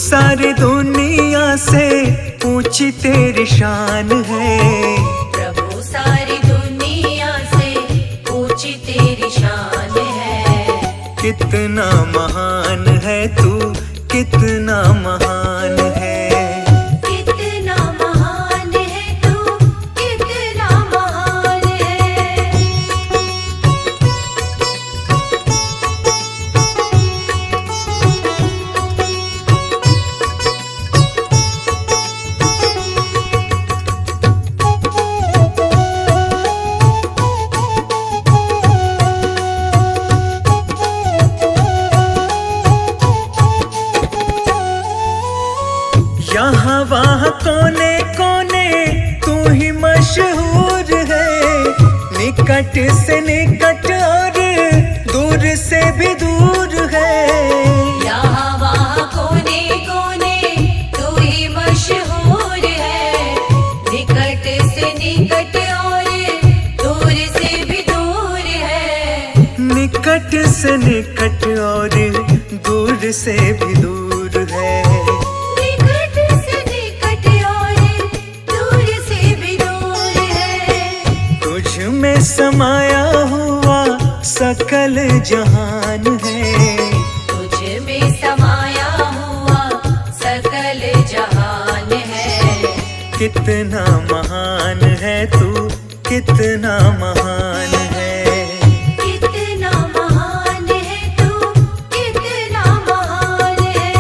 सारी दुनिया से ऊंची तेरी शान है। प्रभु सारी दुनिया से ऊंची तेरी शान है। कितना महान है तू, कितना महान है। कितना महान है तू, कितना महान है। यहाँ वहाँ कोने कोने तू ही मशहूर है। निकट से निकट और दूर से भी दूर है। यहाँ वहाँ कोने कोने तू ही मशहूर है। निकट से निकट और दूर से भी दूर है। निकट से निकट और दूर से भी दूर है। में समाया हुआ सकल जहान है। तुझ में समाया हुआ सकल जहान है। कितना महान है तू, कितना महान है। कितना महान है तू, कितना महान है।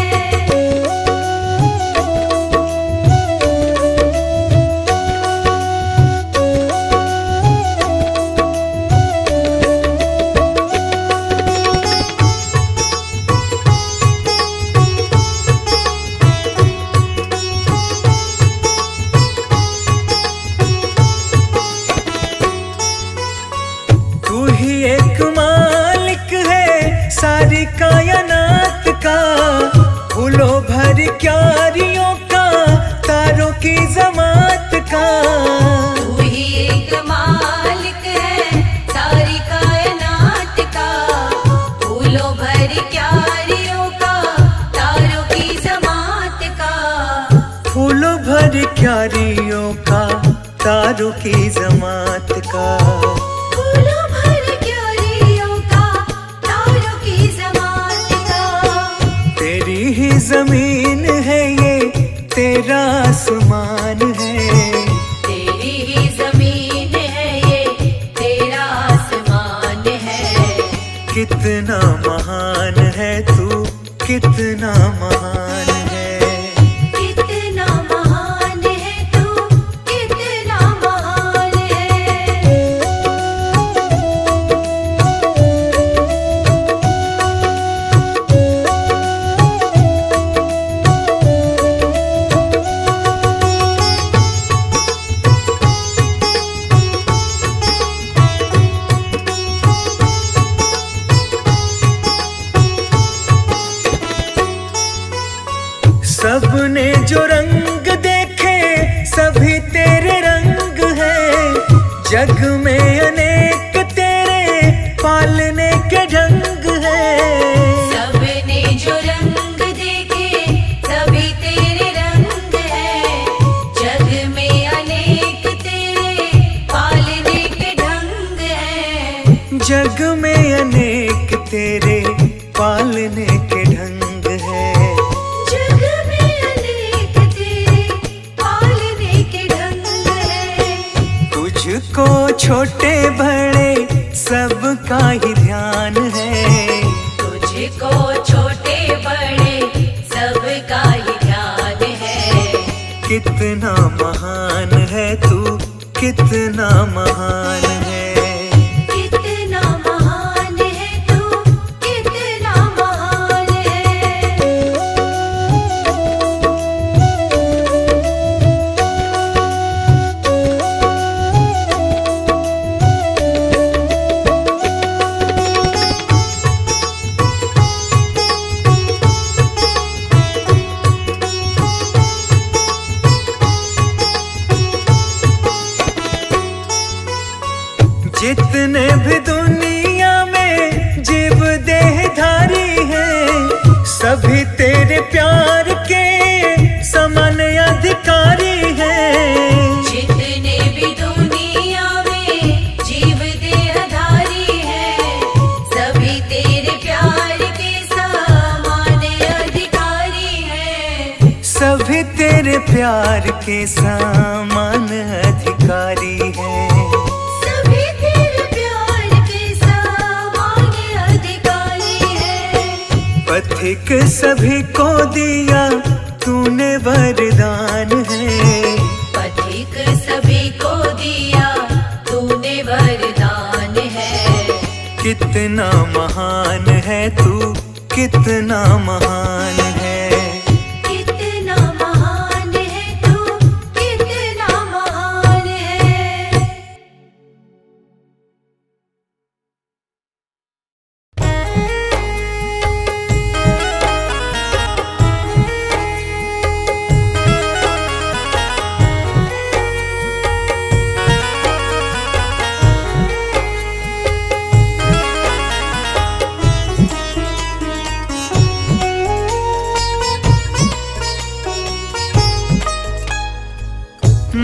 तू ही एक मालिक है सारी कायनात का। फूलों भर क्यारियों का, तारों की जमात का। तू ही एक मालिक है सारी कायनात का। फूलों भर क्यारियों का, तारों की जमात का। फूलों भर क्यारियों का, तारों की जमात का। फूलों भर क्यारियों का, तारों की जमात का। तेरी ही जमीन है ये, तेरा आसमान है। तेरी ही जमीन है ये, तेरा आसमान है। कितना महान है तू, कितना महान है। कितना महान है तू, कितना महान है। सबने जो रंग देखे सभी तेरे रंग है। जग में अनेक तेरे पालने के ढंग है। सबने जो रंग देखे सभी तेरे रंग है। जग में अनेक तेरे पालने के ढंग है। जग में अनेक तेरे पालने के ढंग है। जग में अनेक तेरे पालने के ढंग है। तुझको छोटे बड़े सबका ही ध्यान है। तुझको छोटे बड़े सबका ही ध्यान है। कितना महान है तू, कितना महान है। कितना महान है तू, कितना महान है। जितने भी दुनिया में जीव देहधारी हैं, सभी तेरे प्यार के प्यार के समान अधिकारी हैं। सभी तेरे प्यार के सामान्य अधिकारी हैं। पथिक सभी को दिया तूने वरदान है। पथिक सभी को दिया तूने वरदान है। कितना महान है तू, कितना महान है। कितना महान है तू, कितना महान है।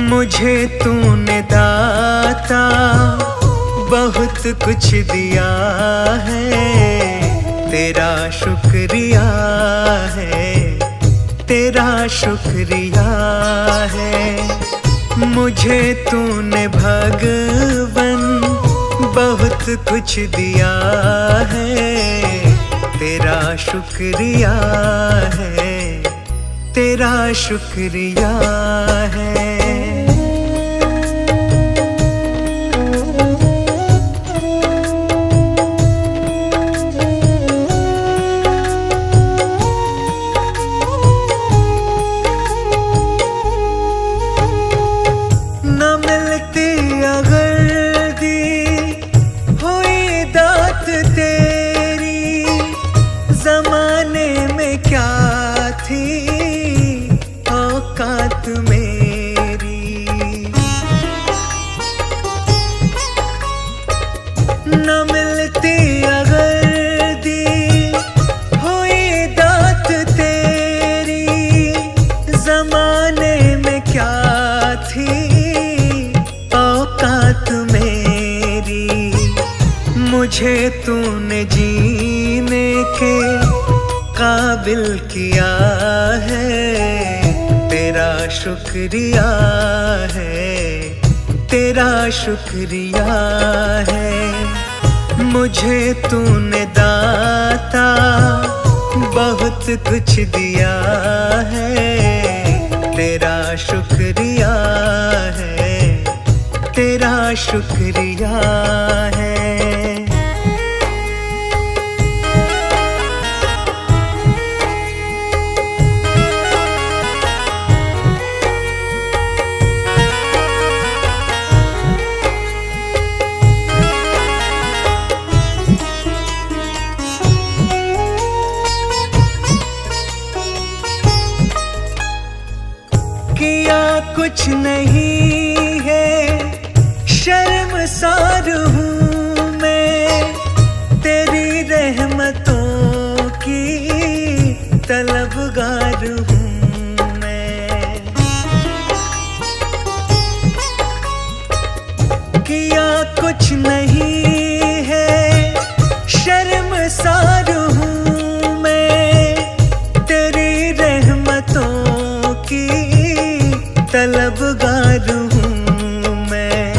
मुझे तूने दाता बहुत कुछ दिया है। तेरा शुक्रिया है, तेरा शुक्रिया है। मुझे तूने भगवन बहुत कुछ दिया है। तेरा शुक्रिया है, तेरा शुक्रिया है। न मिलती अगर दी हुई दात तेरी, जमाने में क्या थी औकात मेरी। न मिलती अगर दी हुई दात तेरी, जमाने में क्या थी औकात मेरी। मुझे तूने जीने के काबिल किया है। तेरा शुक्रिया है, तेरा शुक्रिया है। मुझे तूने दाता बहुत कुछ दिया है। तेरा शुक्रिया है, तेरा शुक्रिया है। किया कुछ नहीं है, शर्मसार हूँ मैं। तेरी रहमतों की तलबगार हूँ मैं। किया कुछ नहीं है, शर्मसार हूँ मैं। तेरी रहमतों की तलबगार हूँ मैं।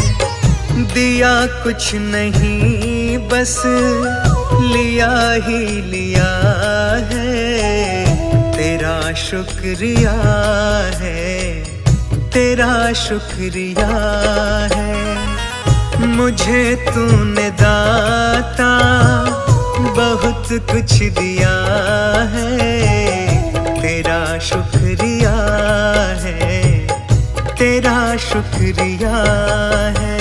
दिया कुछ नहीं बस लिया ही लिया है। तेरा शुक्रिया है, तेरा शुक्रिया है। मुझे तूने दाता बहुत कुछ दिया है। तेरा शुक्रिया है, तेरा शुक्रिया है।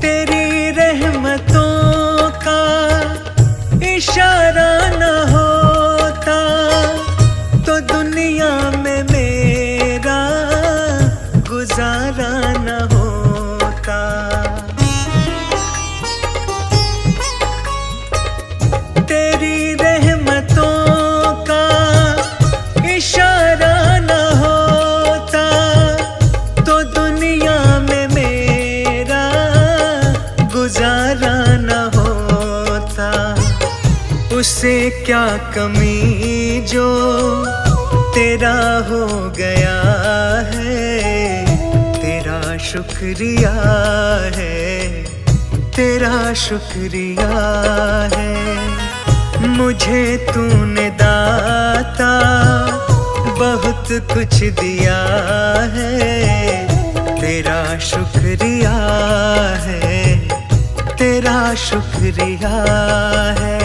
तेरी रहमतों का इशारा न होता तो दुनिया में मेरा गुजारा न होता। मुझसे क्या कमी जो तेरा हो गया है, तेरा शुक्रिया है, तेरा शुक्रिया है। मुझे तूने दाता बहुत कुछ दिया है, तेरा शुक्रिया है, तेरा शुक्रिया है।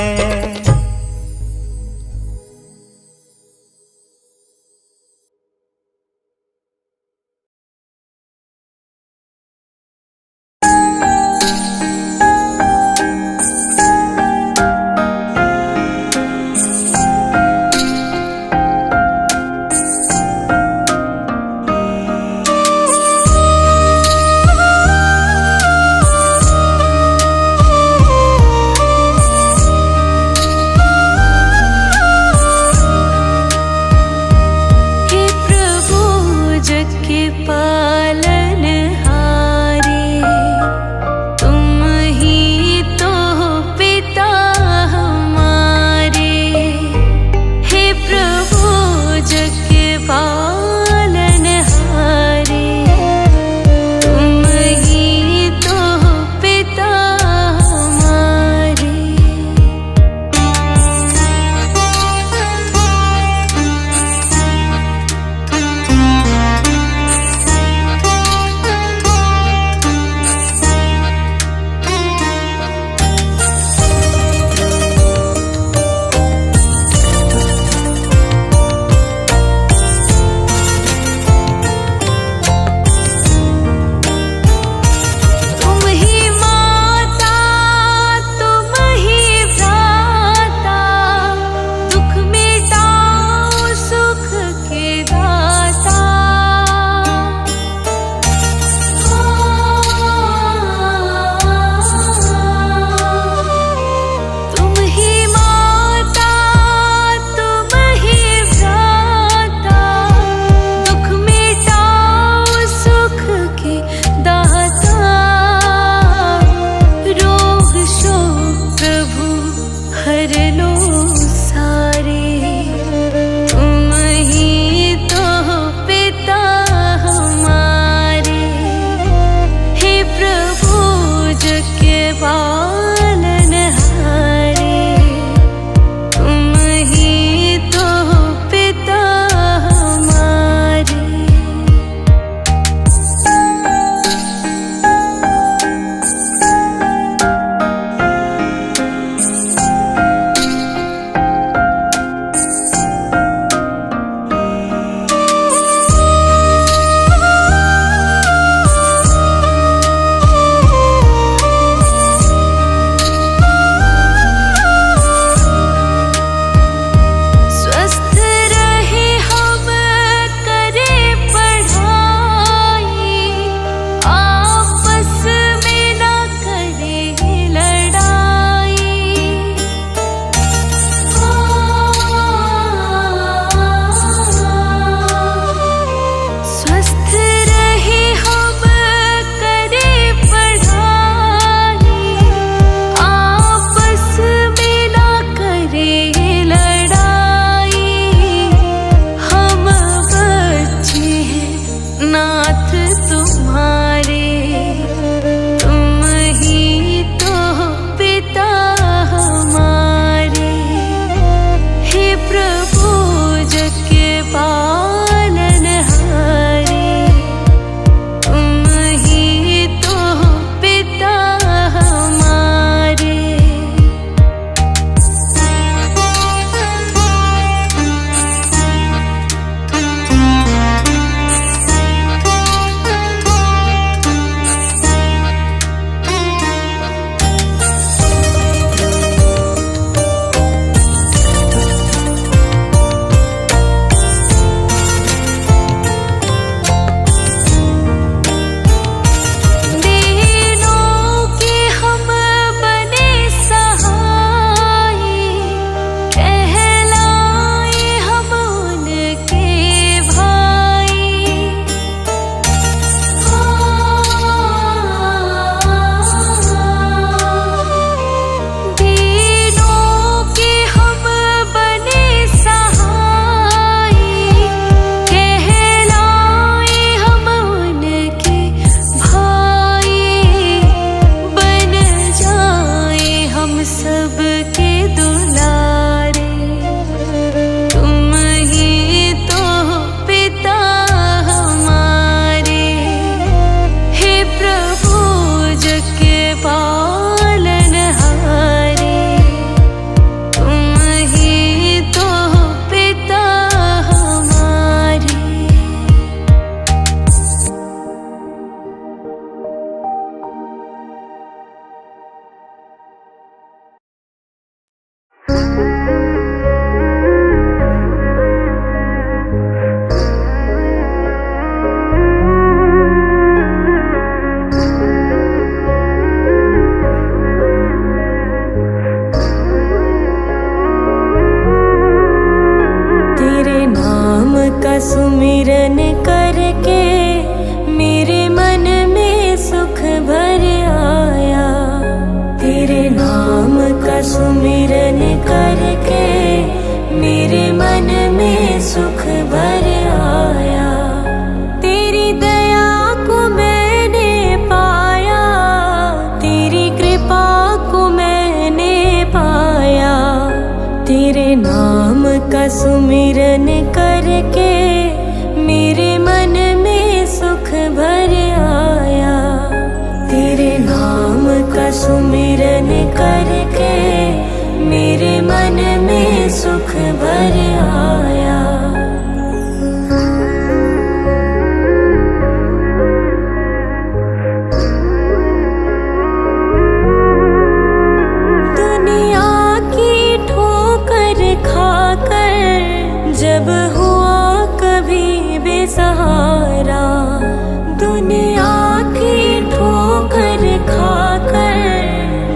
सुमिरन करके मेरे मन में सुख भर आया। तेरे नाम का सुमिरन करके मेरे मन में सुख भर आया। दुनिया की ठोकर खाकर जब हुआ कभी बेसहारा, दुनिया की ठोकर खाकर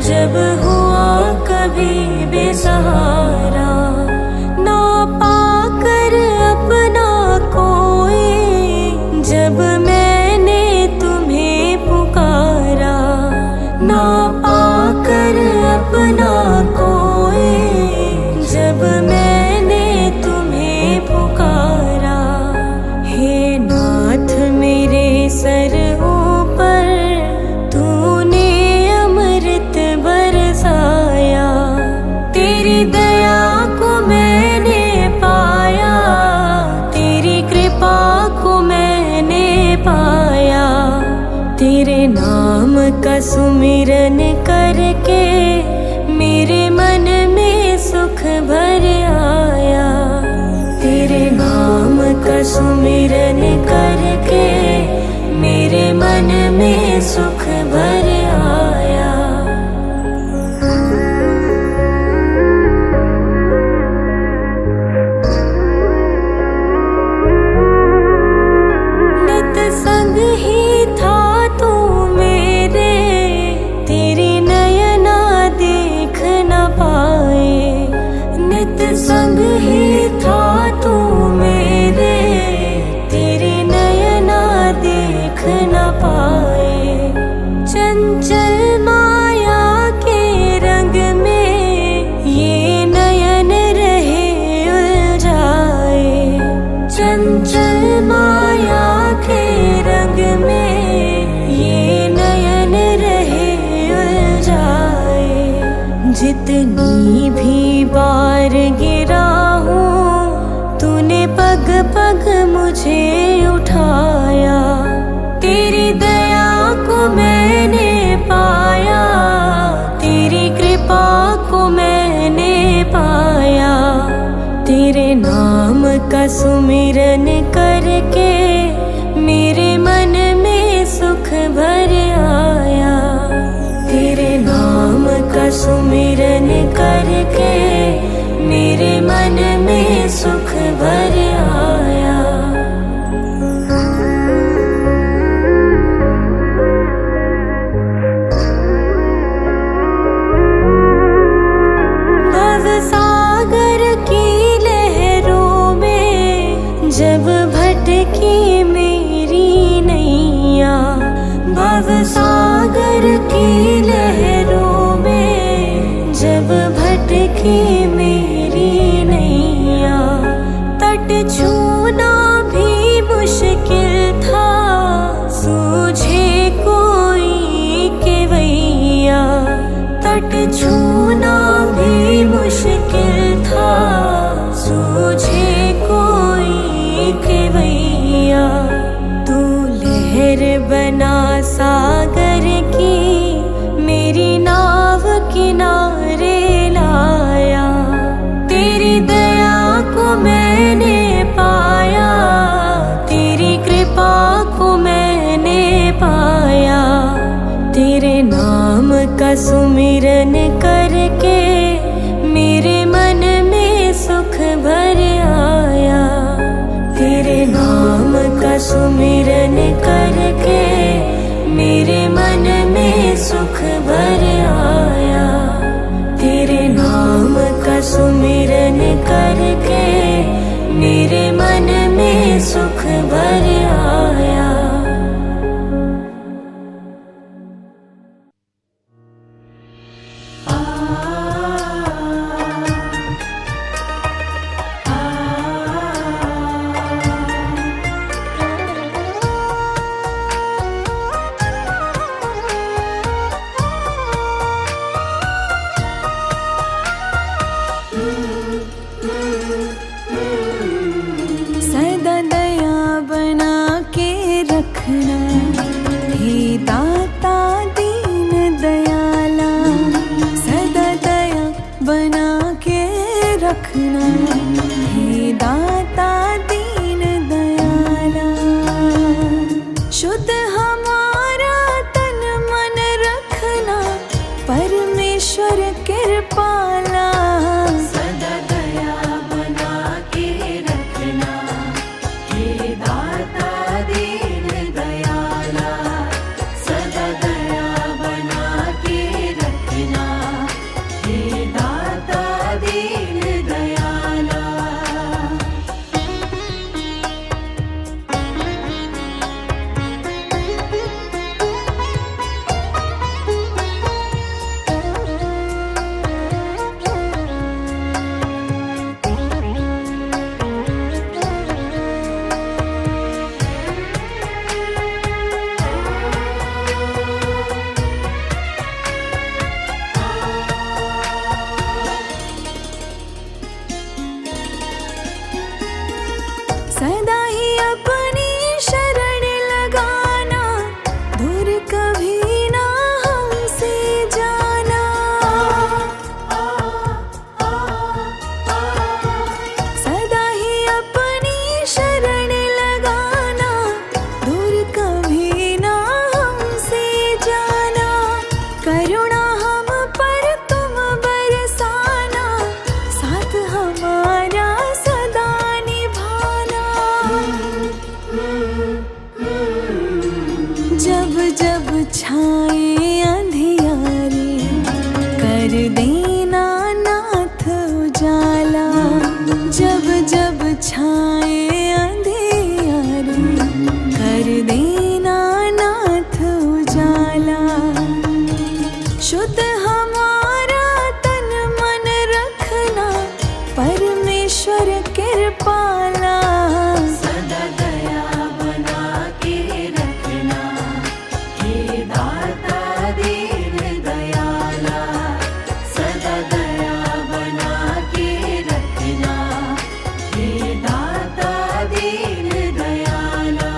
जब हुआ कभी बेसहारा, ना पाकर अपना कोई जब मैंने तुम्हें पुकारा, ना पाकर अपना कोई जब मैंने तुम्हें पुकारा। हे नाथ मेरे सर ऊपर तूने अमृत बरसाया, तेरी दया को मैंने पाया, तेरी कृपा को मैंने पाया। तेरे नाम का सुमिरन करके मेरे मन में सुख भर आया। तेरे नाम का सुमिरन करके मेरे मन में सुख भर आया। नित संग ही था तू मेरे, तेरी नयना देख न पाए। नित संग ही था तू मेरे, तेरी नयना देख न पाए। चंचल माया के रंग में ये नयन रहे उलझाए। चंचल माया के रंग में ये नयन रहे उलझाए। जितनी भी बार गिरा हूँ तूने पग पग मुझे उठाया। तेरी दया को मैंने पाया, तेरी कृपा को मैंने पाया। तेरे नाम का सुमिरन करके मेरे मन में सुख भर आया। तेरे नाम का सुमिरन करके मेरे मन में सुख भर आया। भव सागर की लहरों में जब भटकी मेरी नैया, भव सागर की लहरों में जब भटकी मेरी नैया। तट छूना भी मुश्किल था, सूझे कोई केवैया। तट छूना भी मुश्किल था, सूझे कोई केवैया। तू लहर बना सागर की मेरी नाव किनारे लाया। तेरी दया को मैंने पाया, तेरी कृपा को मैंने पाया। तेरे नाम का सुमिरन करके मेरे मन में सुख भर आया। तेरे नाम का सुमिरन करके मेरे मन में सुख भर आया। तेरे नाम का सुमिरन करके मेरे मन में सुख भर आया। पाला। शुद्ध हमारा तन मन रखना, परमेश्वर कृपाला। सदा दया बना के रखना, हे दाता दीन दयाला। सदा दया बना के रखना, हे दाता दीन दयाला।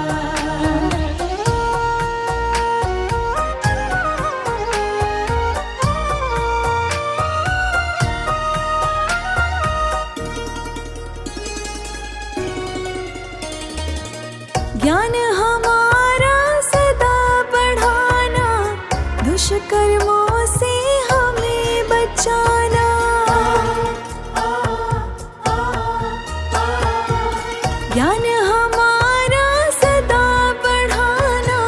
ज्ञान हमारा सदा बढ़ाना, दुष्कर्मों से हमें बचाना। ज्ञान हमारा सदा बढ़ाना,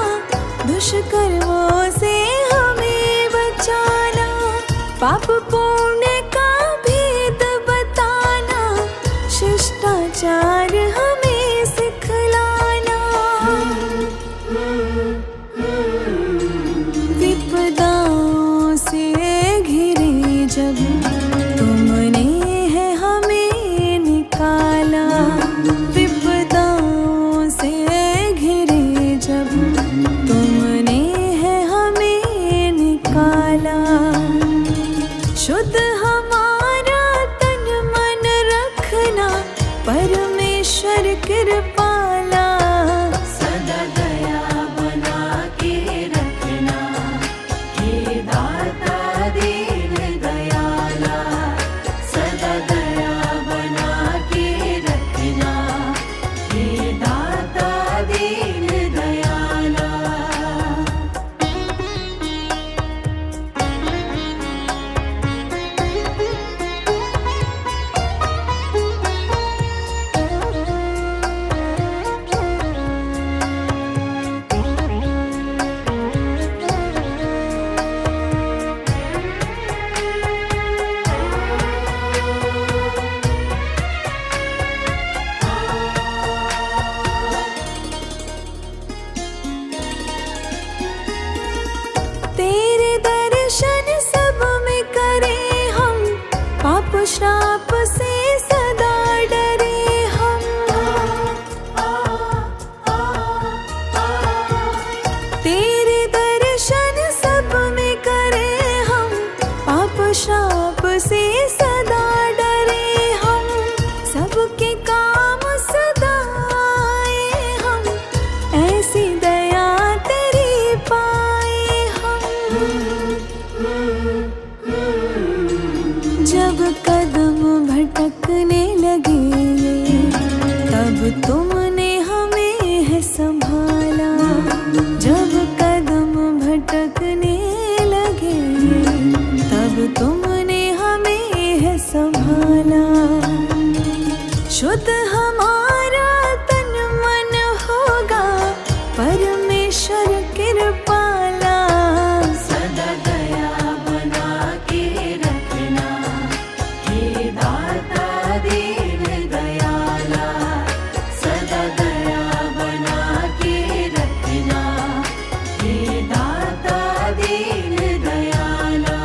दुष्कर्मों से हमें बचाना। पाप पुण्य का भेद बताना, शिष्टाचार हमें सिखलाना। विपदाओं से घिरे जब तुमने है हमें निकाला। विपदाओं से घिरे जब तुमने है हमें निकाला। शुद्ध हमारा तन मन रखना, परमेश्वर कृपाला। सदा दया बना के रखना, हे दाता दीन दयाला। सदा दया बना के रखना, हे दाता दीन दयाला। तेरे दर्शन सब में करें हम, पाप श्राप से सदा डरे हम। तेरे दर्शन सब में करें हम, पाप श्राप से सदा डरे हम। सबके काम सदा आए हम, ऐसी दया तेरी पाए हम। जब कदम भटकने लगे, तब तुमने हमें है संभाला। जब कदम भटकने लगे, तब तुमने हमें है संभाला। शुद्ध हमारा तन मन होगा, परमेश्वर कृपाला। सदा दया बना के रखना, हे दाता दीन दयाला। सदा दया बना के रखना, हे दाता दीन दयाला।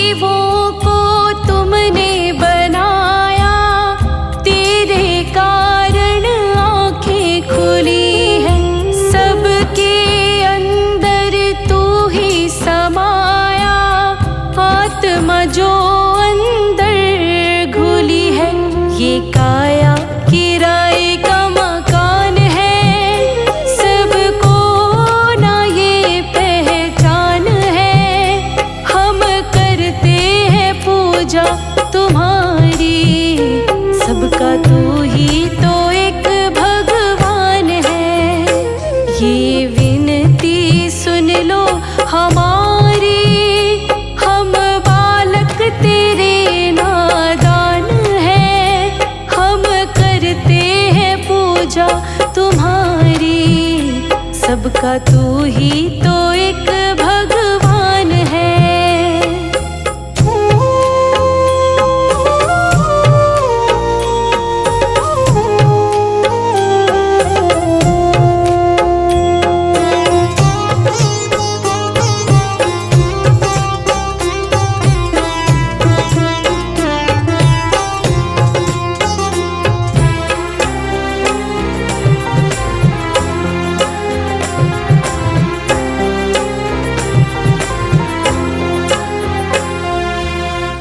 जीवों को तुमने बनाया, तेरे कारण आँखें खुली है। सबके अंदर तू ही समाया, आत्मा जो अंदर घुली है। ये काया किराए का मकान है, सबको ना ये पहचान है। हम करते हैं पूजा तुम्हारी, सबका तू ही तो एक भगवान है। ये विनती सुन लो हमारी, हम बालक तेरे नादान हैं। हम करते हैं पूजा तुम्हारी, सबका तू ही तो एक भगवान है।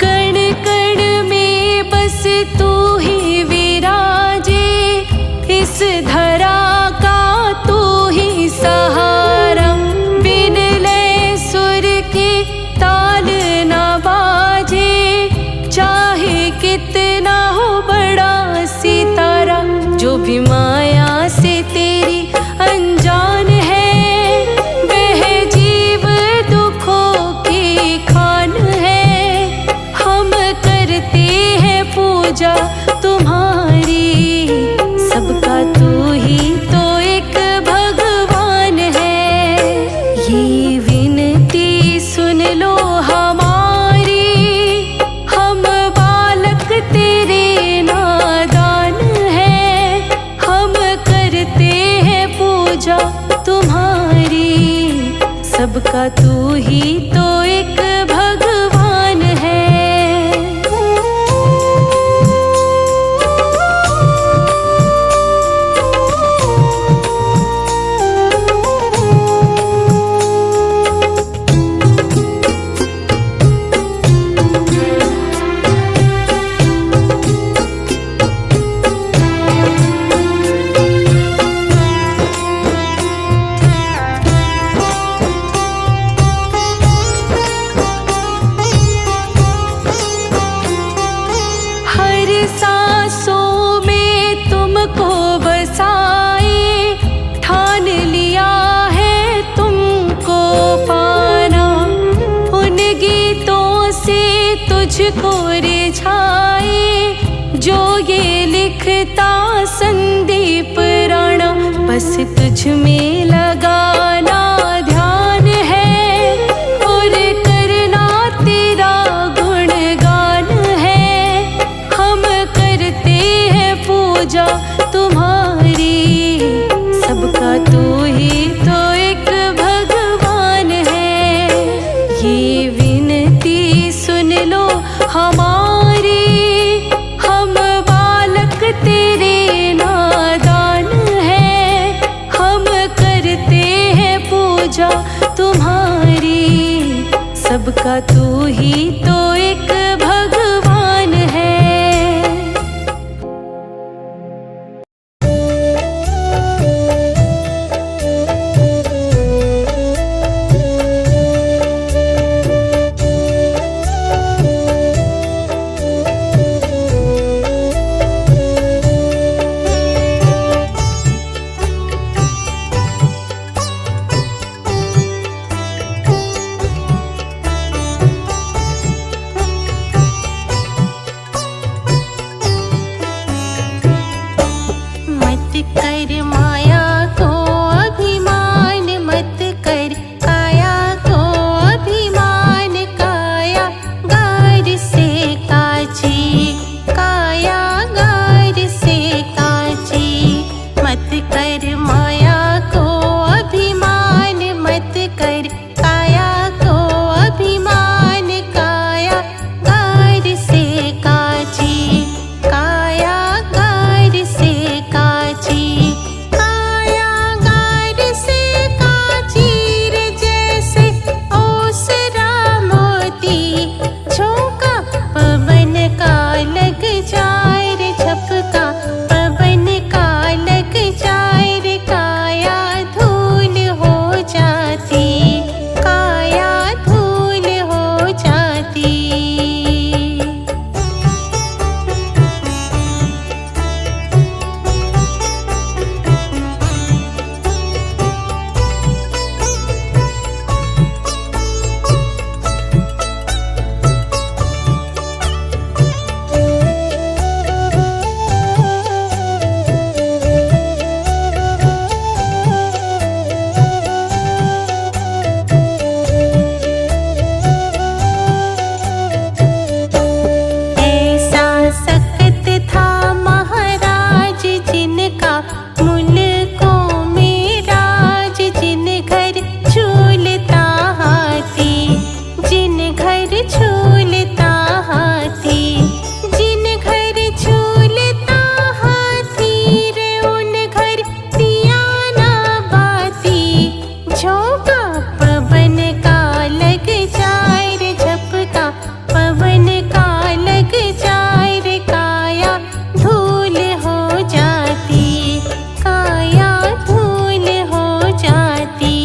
कण कण में बस तू ही विराजे, इस धरा का तू ही सहारा। बिन लय सुर के ताल न बाजे, चाहे कितना हो बड़ा सितारा। जो भी माया से तेरी अनजान है, वह जीव दुखों की खान है। हम करते हैं पूजा तुम्हारी, सबका तू ही तो एक भगवान है। ये विनती सुन लो हमारी, हम बालक तेरे नादान हैं। हम करते हैं पूजा तुम्हारी, सबका तू ही तो एक भगवान है। हर सांसों में तुमको बसाए, ठान लिया है तुमको पाना। उन गीतों से तुझको रिझाए, जो ये लिखता संदीप राणा। बस तुझ में लगाना ध्यान है, और करना तेरा गुणगान है। हम करते हैं पूजा तुम्हारी, सबका तू ही तो एक भगवान है। ये विनती सुन लो हमारी, हम बालक तेरे नादान हैं। हम करते हैं पूजा तुम्हारी, सबका तू ही तो एक भगवान है। पवन का लग जाए रे झपका, पवन का लग जाए रे काया धूल हो जाती, काया धूल हो जाती।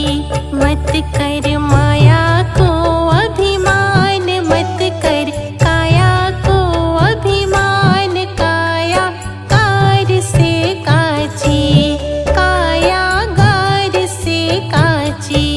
मत कर माया को अभिमान, मत कर काया को अभिमान, काया गार से काची, काया गार से काची।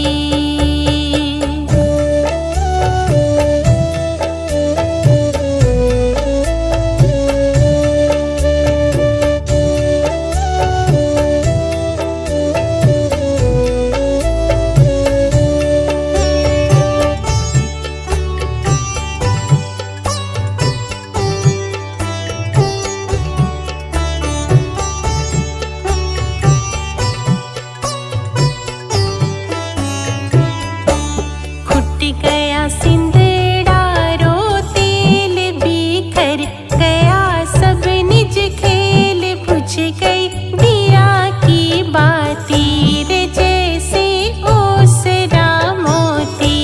फुट गया सिंदड़ा रो तेल, बिखर गया सब निज खेल, बुझ गई दिया की बाती रे जैसे ओसरा मोती,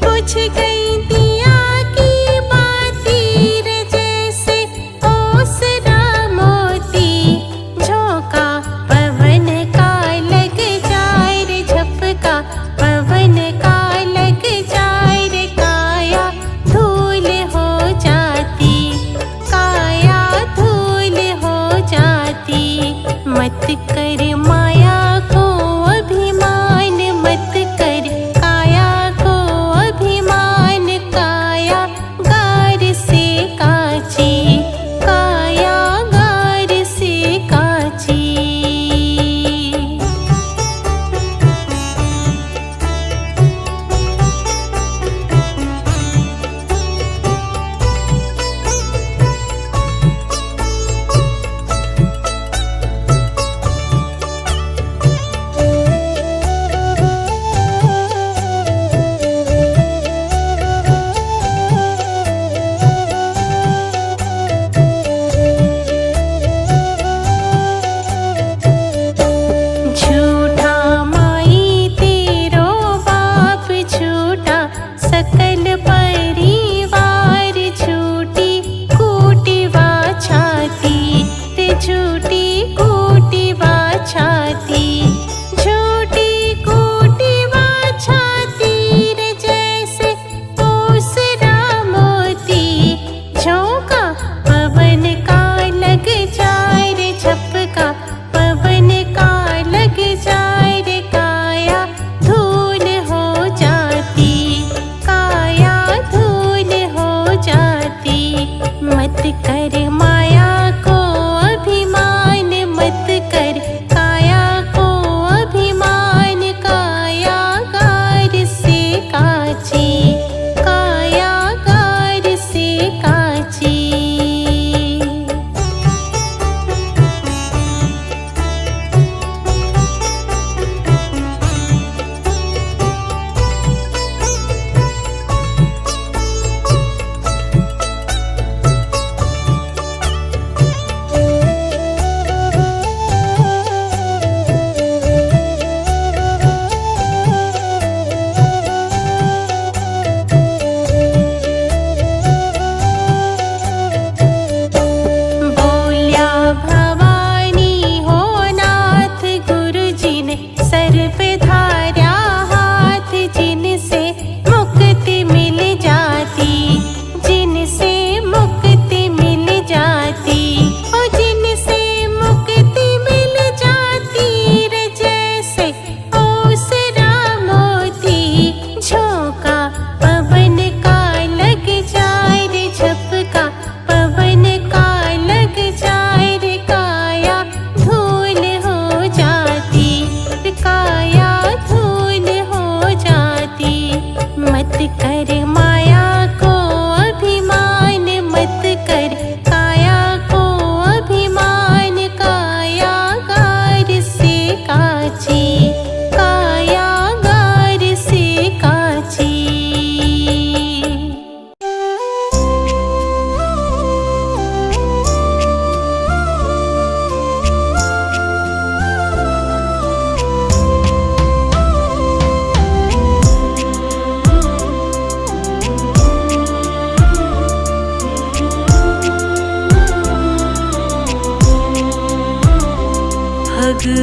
बुझ गई दिया की बाती रे जैसे ओसरा मोती। झोंका पवन का लग जाए रे झपका, पवन का लग जाए रे काया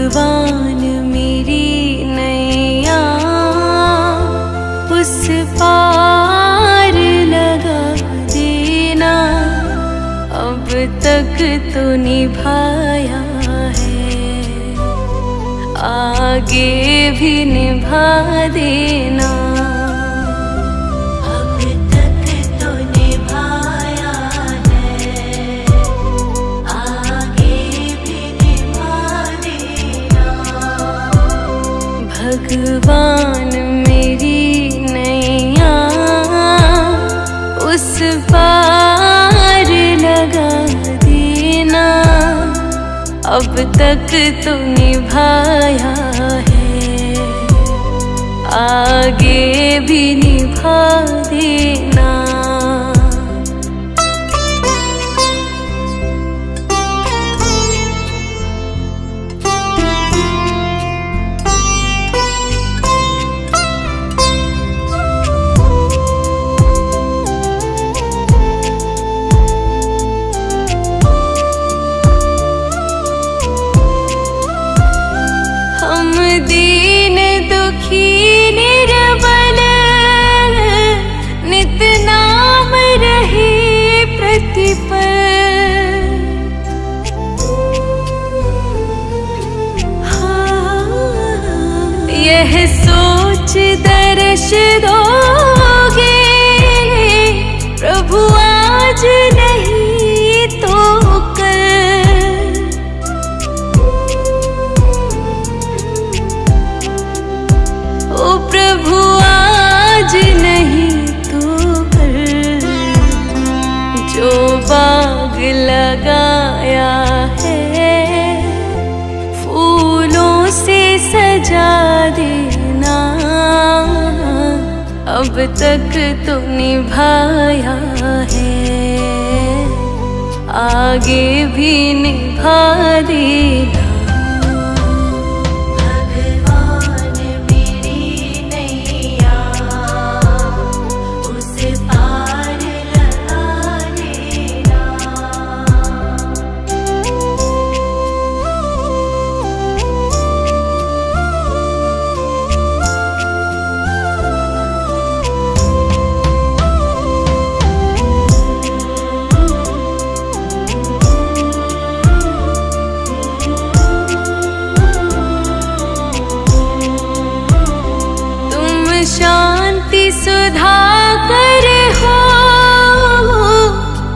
भगवान मेरी नैया उस पार लगा देना, अब तक तो निभाया है, आगे भी निभा देना। अब तक तो निभाया है, आगे भी निभा देना। भगवान मेरी नैया उस पार लगा देना, अब तक तो निभाया है, आगे भी निभा देना। दीन दुखी निर्बल नित नाम रहे प्रतिपल, यह सोच दर्श दोगे प्रभु आज नहीं तो कल। ओ प्रभु आज नहीं तो कल, जो बाग लगाया है फूलों से सजा देना, अब तक तो निभाया है, आगे भी निभा देना। शांति सुधा कर हो,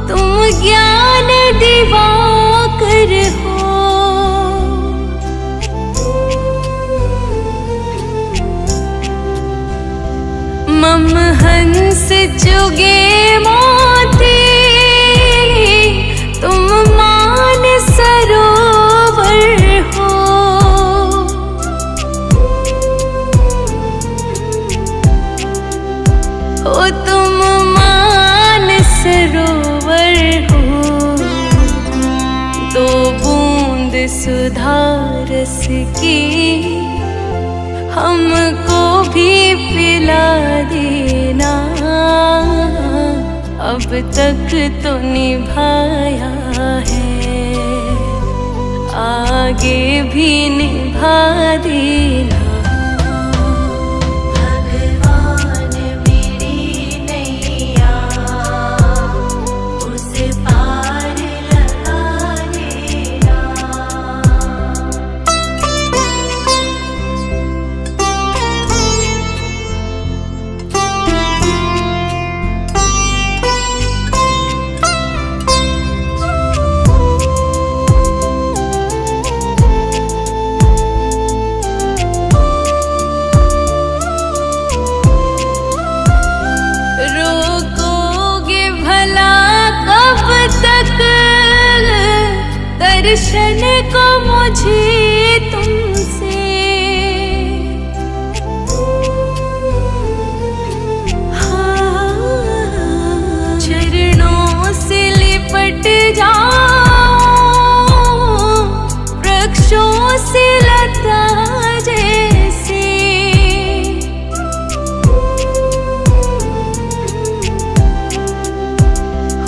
तुम ज्ञान दिवाकर हो, मम हंस जुगे मोती, तुम मान सरोवर हो। ओ तुम मान सरोवर हो, दो बूंद सुधा रस की हमको भी पिला देना, अब तक तो निभाया है, आगे भी निभा देना। दर्शन को मुझे तुमसे, चरणों से लिपट जाओ वृक्षों से लता जैसे,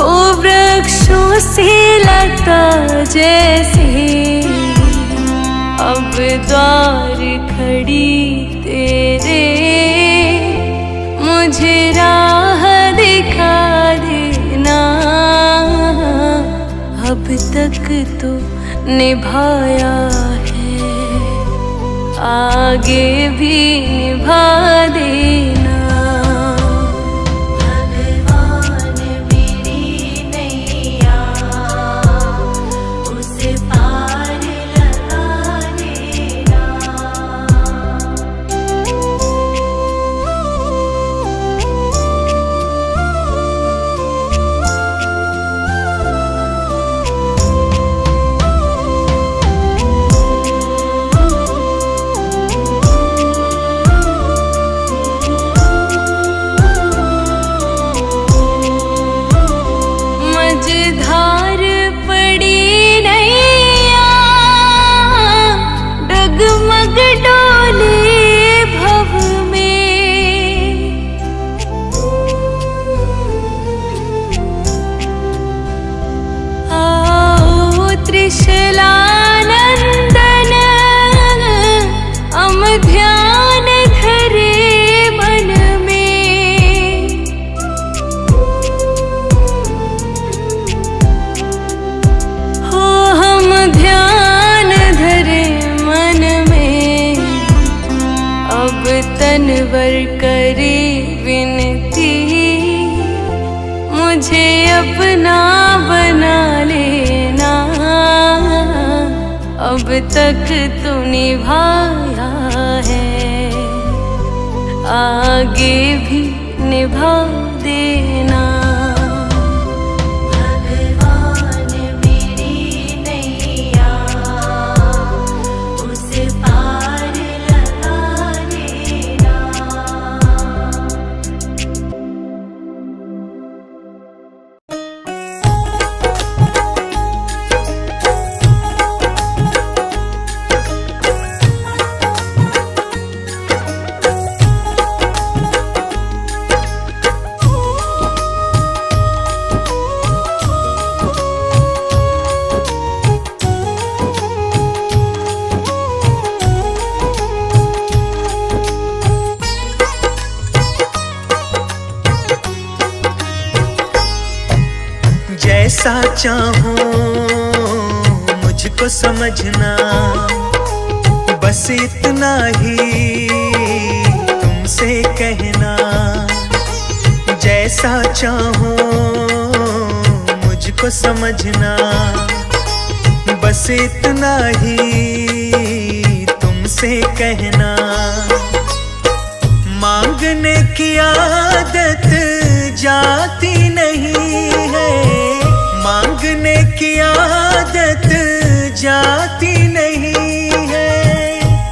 ओ वृक्षों से लता जैसे, अब द्वार खड़ी तेरे, मुझे राह दिखा देना। अब तक तो निभाया है, आगे भी निभा देना। भगवान मेरी नैया उसे पार लगा देना। मझधार पड़ी नैया, डगमग डोले भव में। आओ त्रिशलानंदन, हम ध्यान धरे मन में। हो हम ध्यान धरे मन में, अब तनवर करे विनती। मुझे अपना बना लेना, अब तक तो निभाया है, आगे भी निभा देना। भगवान मेरी नैया उसे पार लगा देना। जैसा चाहो मुझको समझना, बस इतना ही तुमसे कहना। जैसा चाहो मुझको समझना, बस इतना ही तुमसे कहना। मांगने की आदत जाती नहीं है, मांगने की आदत जाती नहीं है।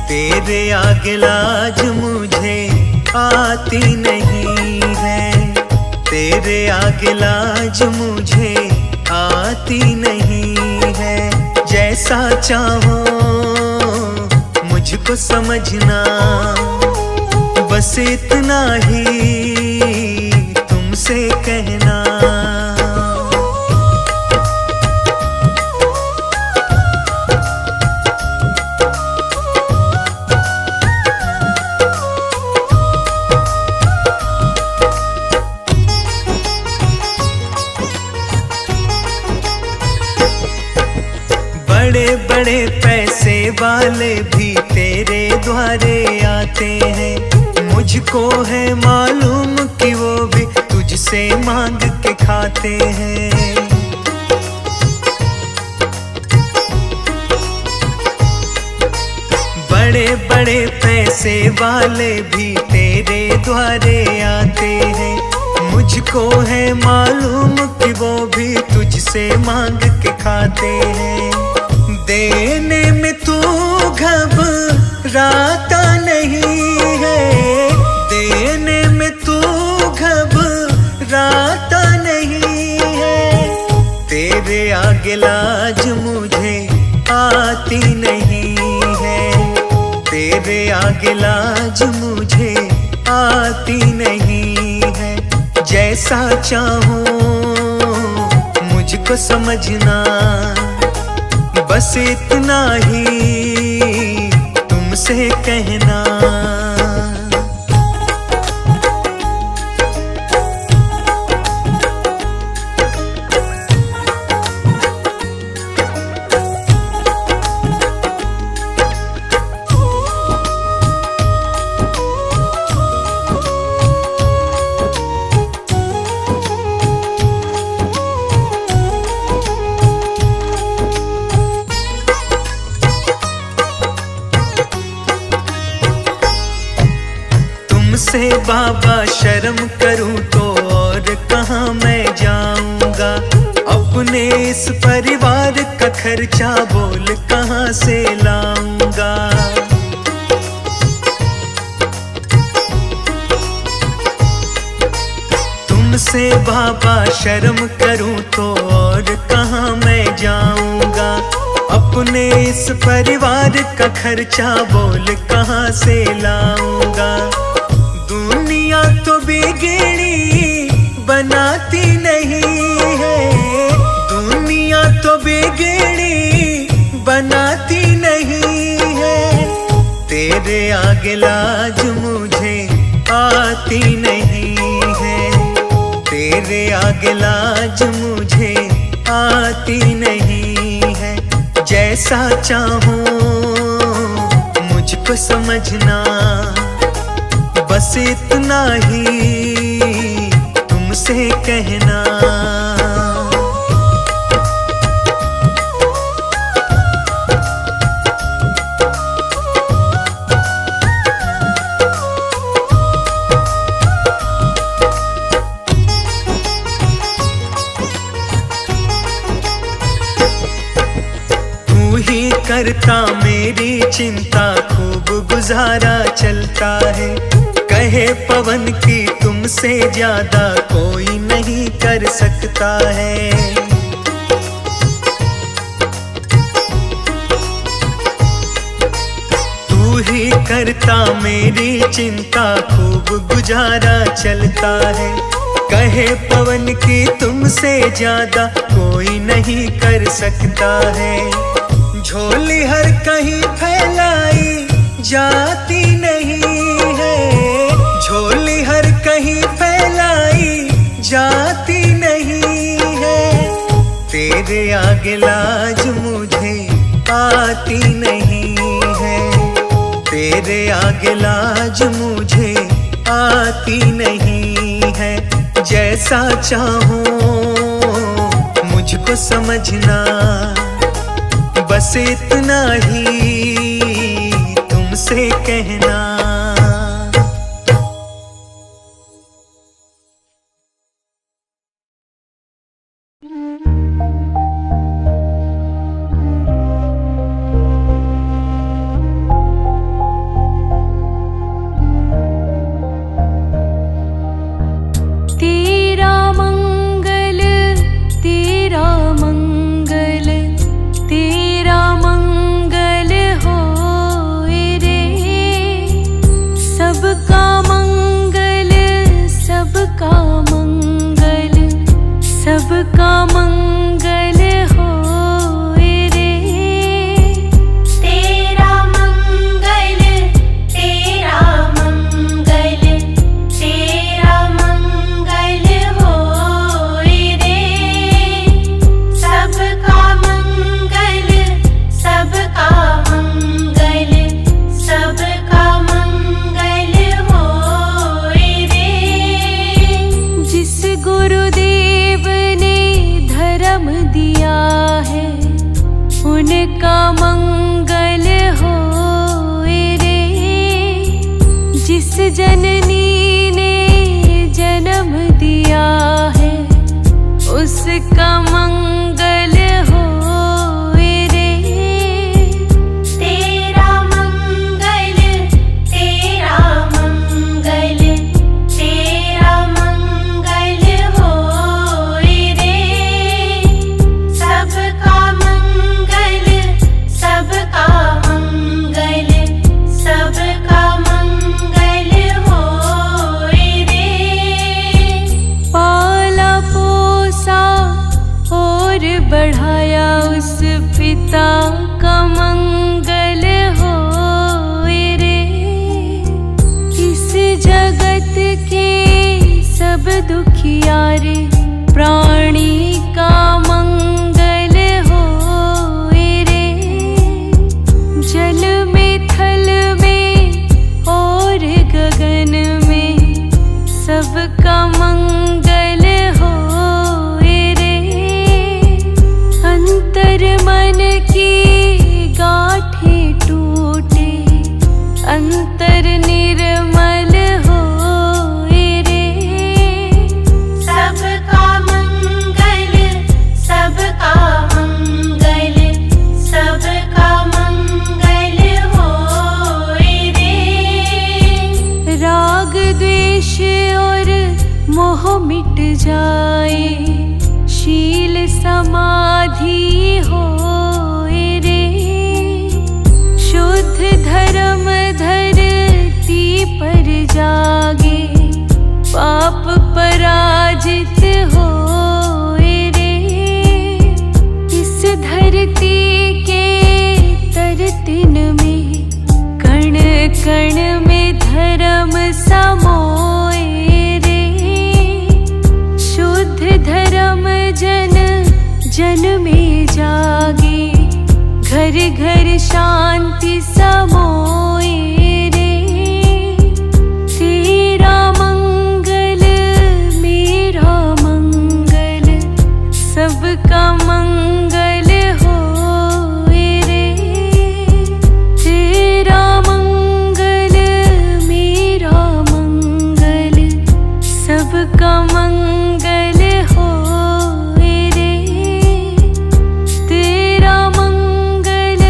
तेरे आगे लाज मुझे आती नहीं है, तेरे आगे लाज मुझे आती नहीं है। जैसा चाहो मुझको समझना, बस इतना ही तुमसे कहना। बड़े बड़े पैसे वाले भी तेरे द्वारे आते हैं, मुझको है मालूम कि वो भी तुझसे मांग के खाते हैं। बड़े बड़े पैसे वाले भी तेरे द्वारे आते हैं, मुझको है मालूम कि वो भी तुझसे मांग के खाते हैं। देने में तू घबराता नहीं है, देने में तू घबराता नहीं है। तेरे आगे लाज मुझे आती नहीं है, तेरे आगे लाज मुझे आती नहीं है। जैसा चाहो मुझको समझना, बस इतना ही तुमसे कहना। तुमसे बाबा शर्म करूं तो और कहाँ मैं जाऊंगा। अपने इस परिवार का खर्चा बोल कहाँ से लाऊंगा। तुमसे बाबा शर्म करूं तो और कहाँ मैं जाऊंगा। अपने इस परिवार का खर्चा बोल कहाँ से लाऊंगा। दुनिया तो बिगड़ी बनाती नहीं है, दुनिया तो बिगड़ी बनाती नहीं है। तेरे आगे लाज मुझे आती नहीं है, तेरे आगे लाज मुझे आती नहीं है। जैसा चाहूं मुझको समझना, बस इतना ही तुमसे कहना। तू ही करता मेरी चिंता, खूब गुजारा चलता है। कहे पवन की तुमसे ज्यादा कोई नहीं कर सकता है। तू ही करता मेरी चिंता, खूब गुजारा चलता है। कहे पवन की तुमसे ज्यादा कोई नहीं कर सकता है। झोली हर कहीं फैलाई जाती नहीं है, झोली हर कहीं फैलाई जाती नहीं है। तेरे आगे लाज मुझे आती नहीं है, तेरे आगे लाज मुझे आती नहीं है। जैसा चाहूं मुझको समझना, बस इतना ही तुमसे कहना। उनका मंगल होए रे। जिस जननी ने जन्म दिया है उसका मंगल होए रे। तेरा मंगल तेरा मंगल तेरा मंगल होए रे। सबका मंगल सबका मंगल सबका मंगल होए रे। पाला पोसा और बढ़ाया उस पिता का मंगल होए दुखियारे प्राणी का मंगल होए रे। जल में थल में और गगन में सबका मंगल होए रे। अंतर मन की गांठें टूटे अंतर निर्मल होए रे। सबका मंगल सबका मंगल सबका मंगल होए रे। राग द्वेष और मोह मिट जाए शील समाधि होए रे। शुद्ध धर्म धरती पर जागे पाप पराजित होए रे। इस धरती के तरतिन में कण कण में धर्म समोए रे। शुद्ध धर्म जन जन में जागे घर घर शांति समोए रे। तेरा मंगल मेरा मंगल सबका मंगल होए रे। तेरा मंगल मेरा मंगल सबका मंगल होए रे। तेरा मंगल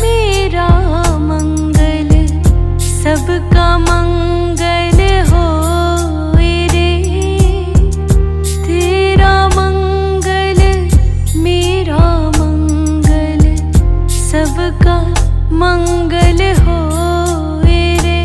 मेरा मंगल सबका मंगल होए रे। तेरा मंगल मेरा मंगल सबका मंगल होए रे।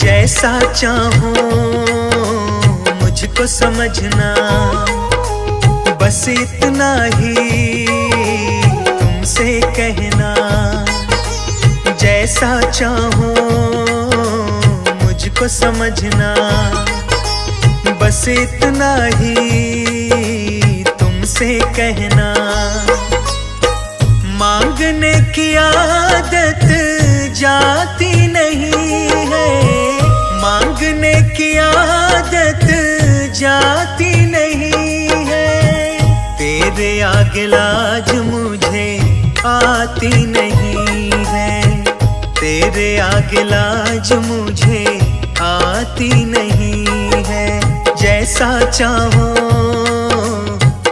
जैसा चाहूं मुझको समझना, बस इतना ही तुमसे कहना। जैसा चाहूं मुझको समझना, बस इतना ही तुमसे कहना। मांगने की आदत जाती नहीं है, मांगने की आदत जाती नहीं है। तेरे आगे लाज मुझे आती नहीं है, तेरे आगे लाज मुझे आती नहीं है। जैसा चाहो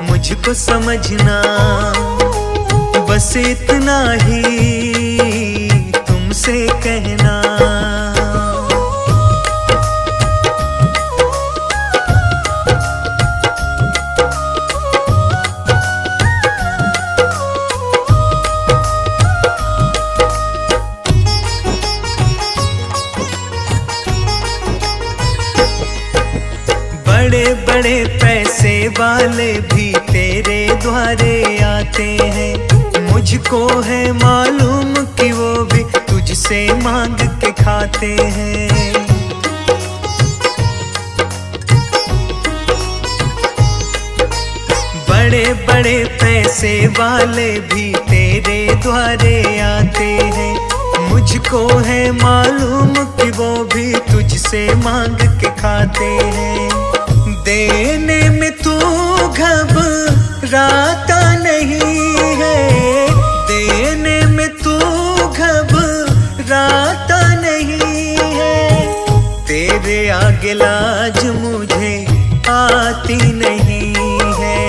मुझको समझना, बस इतना ही तुमसे कहना। बड़े बड़े पैसे वाले भी तेरे द्वारे आते हैं, मुझको है मालूम कि वो भी तुझसे मांग के खाते हैं। बड़े बड़े पैसे वाले भी तेरे द्वारे आते हैं, मुझको है मालूम कि वो भी तुझसे मांग के खाते हैं। देने में तू घबराता नहीं है, देने में तू घबराता नहीं है। तेरे आगे लाज मुझे आती नहीं है,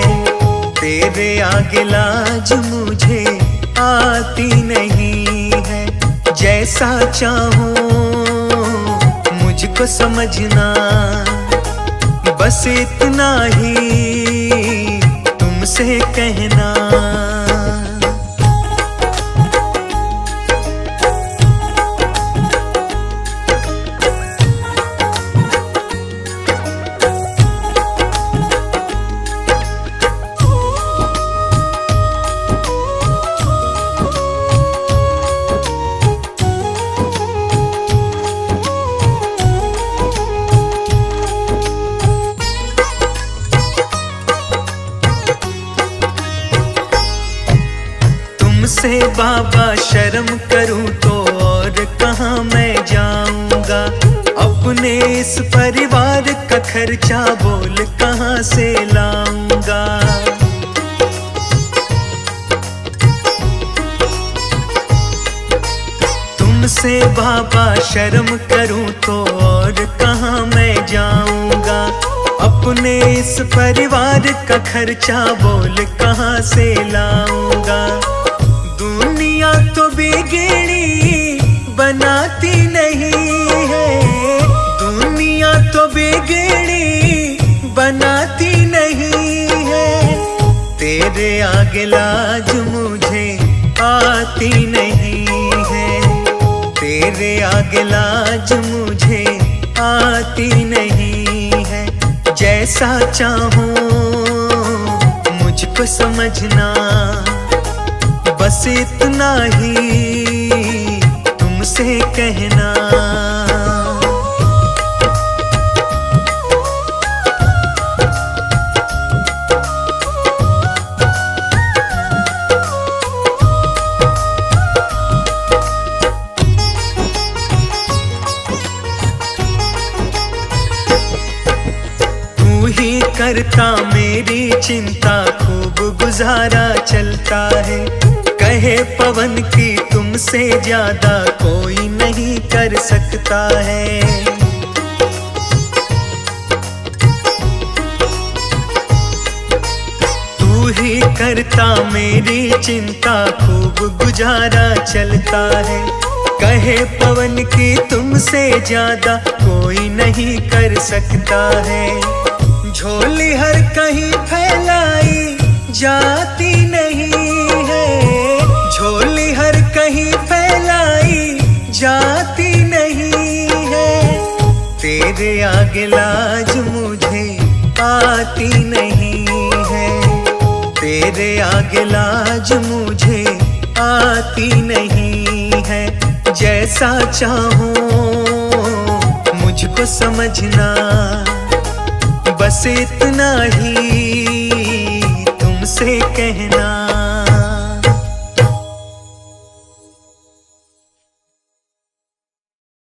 तेरे आगे लाज मुझे आती नहीं जैसा चाहो मुझको समझना, बस इतना ही तुमसे कहना। तुमसे बाबा शर्म करूं तो और कहाँ मैं जाऊंगा, अपने इस परिवार का खर्चा बोल कहाँ से लाऊंगा। तुमसे बाबा शर्म करूं तो और कहाँ मैं जाऊंगा, अपने इस परिवार का खर्चा बोल कहाँ से लाऊंगा। दुनिया तो बिगड़ी बनाती नहीं है, दुनिया तो बिगड़ी बनाती नहीं है, तेरे आगे लाज मुझे आती नहीं है, तेरे आगे लाज मुझे आती नहीं है। जैसा चाहो मुझको समझना, बस इतना ही तुमसे कहना। तू ही करता मेरी चिंता, खूब गुजारा चलता है, कहे पवन की तुमसे ज्यादा कोई नहीं कर सकता है। तू ही करता मेरी चिंता, खूब गुजारा चलता है, कहे पवन की तुमसे ज्यादा कोई नहीं कर सकता है। झोली हर कहीं फैलाई जाती नहीं है, झोली हर कहीं फैलाई जाती नहीं है, तेरे आगे लाज मुझे आती नहीं है, तेरे आगे लाज मुझे आती नहीं है। जैसा चाहो मुझको समझना, बस इतना ही तुमसे कहना।